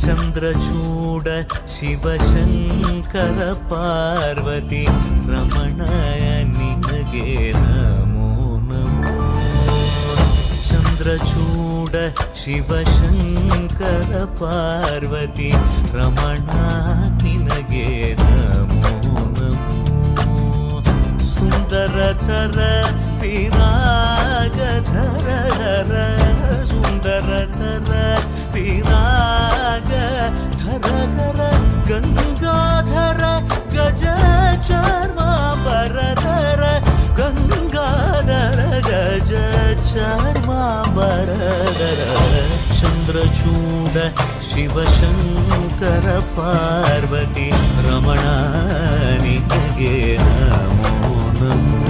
ಚಂದ್ರಚೂಡ ಶಿವಶಂಕರ ಪಾರ್ವತಿ ರಮಣಯ ನಿನಗೆ ನಮೋ ನಮೋ. ಚಂದ್ರಚೂಡ ಶಿವಶಂಕರ ಪಾರ್ವತಿ ರಮಣ ನಿನಗೆ ನಮೋ ನಮೋ. ಸುಂದರತರ ವಿರಾಗಧರ ಹರ ಸುಂದರತರ ವಿರಾಗಧರ ಗಂಗಾಧರ ಗಜ ಚರ್ಮಾಂಬರಧರ ಗಂಗಾಧರ ಗಜ ಚರ್ಮಾಂಬರಧರ. ಚಂದ್ರಚೂಡ ಶಿವಶಂಕರ ಪಾರ್ವತಿ ರಮಣ ನಿನಗೆ ನಮೋ ನಮೋ.